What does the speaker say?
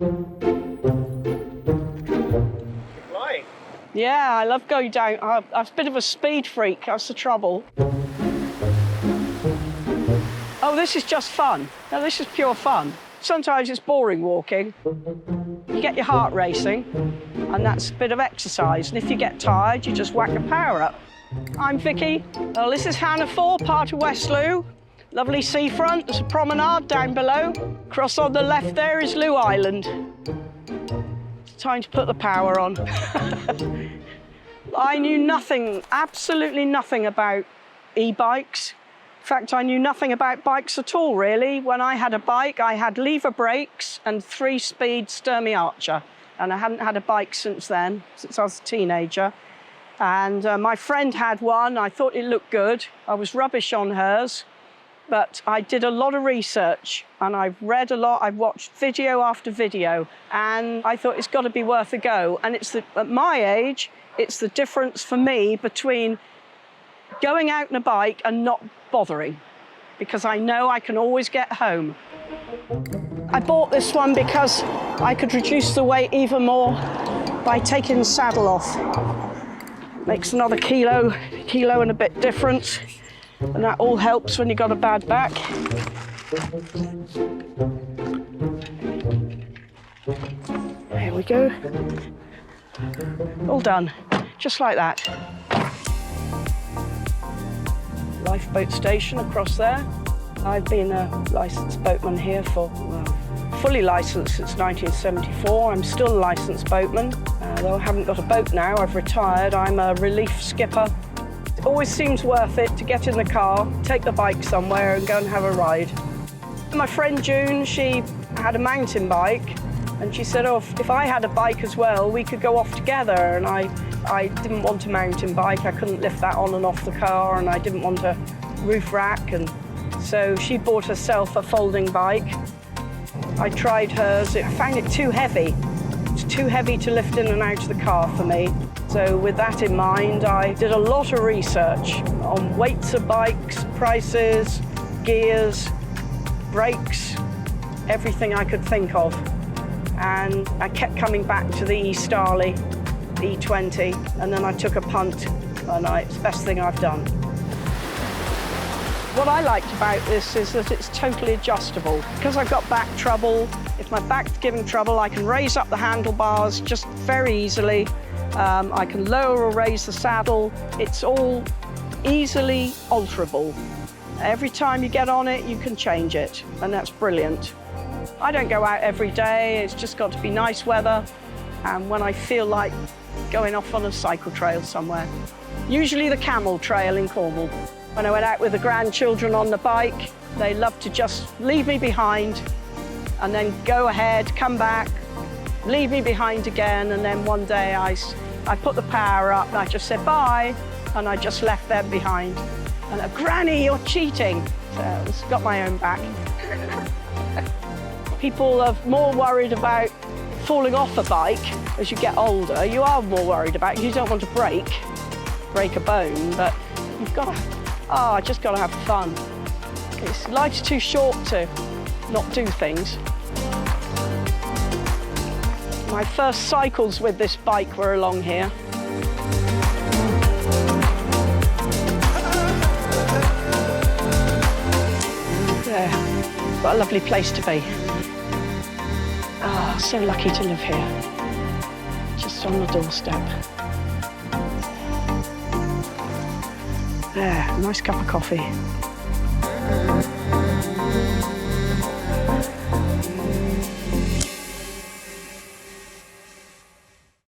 Flying. Yeah, I love going down. I'm a bit of a speed freak, that's the trouble. Oh, this is just fun. No, this is pure fun. Sometimes it's boring walking. You get your heart racing, and that's a bit of exercise. And if you get tired, you just whack the power up. I'm Vicky. Well, this is Hannah 4, part of West Looe. Lovely seafront, there's a promenade down below. Across on the left there is Looe Island. It's time to put the power on. I knew nothing, absolutely nothing about e-bikes. In fact, I knew nothing about bikes at all, really. When I had a bike, I had lever brakes and 3-speed Sturmey Archer. And I hadn't had a bike since then, since I was a teenager. And my friend had one. I thought it looked good. I was rubbish on hers. But I did a lot of research, and I've read a lot. I've watched video after video, and I thought it's got to be worth a go. And at my age, it's the difference for me between going out on a bike and not bothering, because I know I can always get home. I bought this one because I could reduce the weight even more by taking the saddle off. Makes another kilo and a bit difference, and that all helps when you've got a bad back. There we go. All done, just like that. Lifeboat station across there. I've been a licensed boatman here for, well, fully licensed since 1974. I'm still a licensed boatman, though I haven't got a boat now. I've retired. I'm a relief skipper. It always seems worth it to get in the car, take the bike somewhere and go and have a ride. My friend June, she had a mountain bike, and she said, oh, if I had a bike as well, we could go off together. And I didn't want a mountain bike. I couldn't lift that on and off the car, and I didn't want a roof rack. And so she bought herself a folding bike. I tried hers. I found it too heavy. It's too heavy to lift in and out of the car for me. So with that in mind, I did a lot of research on weights of bikes, prices, gears, brakes, everything I could think of. And I kept coming back to the Estarli e20, and then I took a punt, and it's the best thing I've done. What I liked about this is that it's totally adjustable. Because I've got back trouble, if my back's giving trouble, I can raise up the handlebars just very easily. I can lower or raise the saddle. It's all easily alterable. Every time you get on it, you can change it, and that's brilliant. I don't go out every day. It's just got to be nice weather, and when I feel like going off on a cycle trail somewhere. Usually the Camel Trail in Cornwall. When I went out with the grandchildren on the bike, they loved to just leave me behind and then go ahead, come back, leave me behind again, and then one day I put the power up and I just said bye, and I just left them behind. And Granny, you're cheating. So it's got my own back. People are more worried about falling off a bike as you get older. You are more worried about it. You don't want to break a bone, but you've got to, just got to have fun. Life's too short to not do things. My first cycles with this bike were along here. There, what a lovely place to be. Ah, so lucky to live here. Just on the doorstep. There, nice cup of coffee.